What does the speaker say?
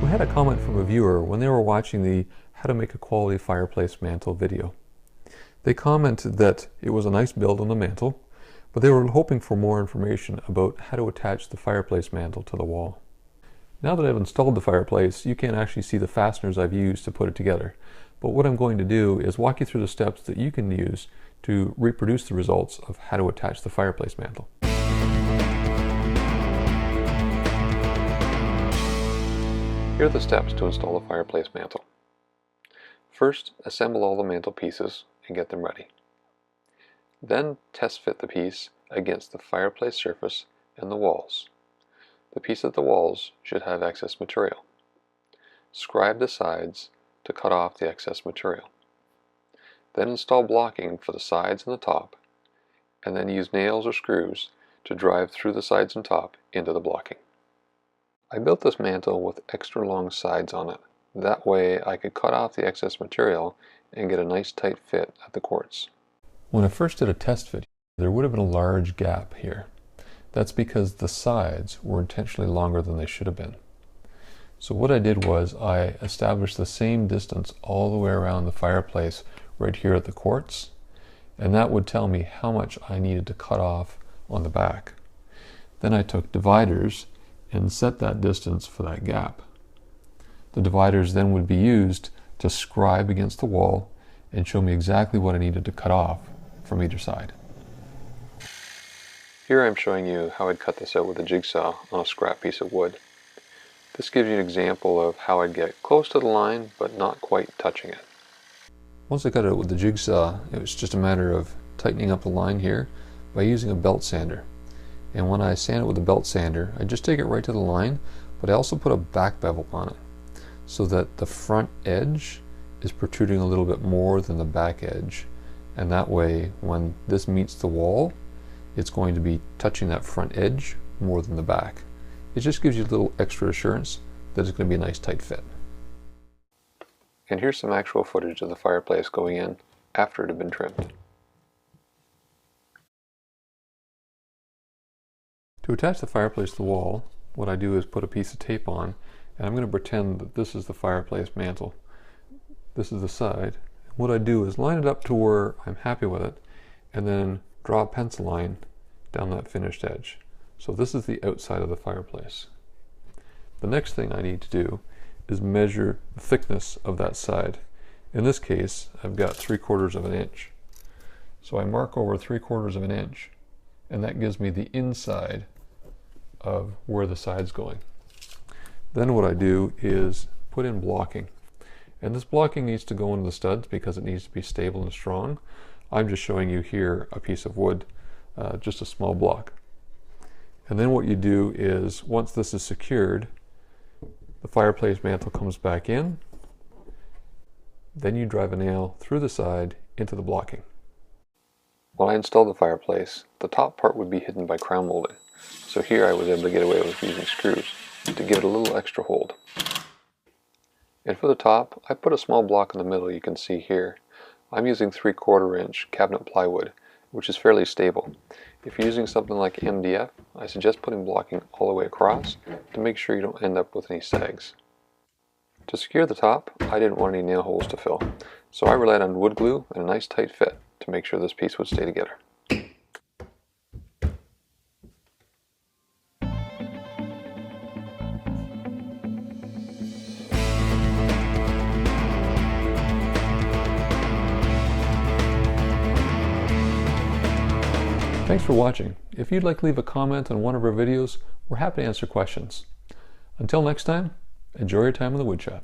We had a comment from a viewer when they were watching the How to Make a Quality Fireplace Mantel video. They commented that it was a nice build on the mantel, but they were hoping for more information about how to attach the fireplace mantel to the wall. Now that I've installed the fireplace, you can't actually see the fasteners I've used to put it together. But what I'm going to do is walk you through the steps that you can use to reproduce the results of how to attach the fireplace mantel. Here are the steps to install a fireplace mantel. First, assemble all the mantel pieces and get them ready. Then test fit the piece against the fireplace surface and the walls. The piece at the walls should have excess material. Scribe the sides to cut off the excess material. Then install blocking for the sides and the top, and then use nails or screws to drive through the sides and top into the blocking. I built this mantel with extra long sides on it. That way I could cut off the excess material and get a nice tight fit at the quartz. When I first did a test fit, there would have been a large gap here. That's because the sides were intentionally longer than they should have been. So what I did was I established the same distance all the way around the fireplace right here at the quartz, and that would tell me how much I needed to cut off on the back. Then I took dividers and set that distance for that gap. The dividers then would be used to scribe against the wall and show me exactly what I needed to cut off from either side. Here I'm showing you how I'd cut this out with a jigsaw on a scrap piece of wood. This gives you an example of how I'd get close to the line but not quite touching it. Once I cut it out with the jigsaw, it was just a matter of tightening up the line here by using a belt sander. And when I sand it with a belt sander, I just take it right to the line, but I also put a back bevel on it so that the front edge is protruding a little bit more than the back edge. And that way, when this meets the wall, it's going to be touching that front edge more than the back. It just gives you a little extra assurance that it's going to be a nice tight fit. And here's some actual footage of the fireplace going in after it had been trimmed. To attach the fireplace to the wall, what I do is put a piece of tape on, and I'm going to pretend that this is the fireplace mantel. This is the side. What I do is line it up to where I'm happy with it, and then draw a pencil line down that finished edge. So this is the outside of the fireplace. The next thing I need to do is measure the thickness of that side. In this case, I've got 3/4 of an inch. So I mark over 3/4 of an inch, and that gives me the inside of where the side's going. Then what I do is put in blocking. And this blocking needs to go into the studs because it needs to be stable and strong. I'm just showing you here a piece of wood, just a small block. And then what you do is, once this is secured, the fireplace mantel comes back in. Then you drive a nail through the side into the blocking. When I installed the fireplace, the top part would be hidden by crown molding. So here I was able to get away with using screws to give it a little extra hold. And for the top, I put a small block in the middle you can see here. I'm using 3/4 inch cabinet plywood, which is fairly stable. If you're using something like MDF, I suggest putting blocking all the way across to make sure you don't end up with any sags. To secure the top, I didn't want any nail holes to fill, so I relied on wood glue and a nice tight fit to make sure this piece would stay together. Thanks for watching. If you'd like to leave a comment on one of our videos, we're happy to answer questions. Until next time, enjoy your time in the woodshop.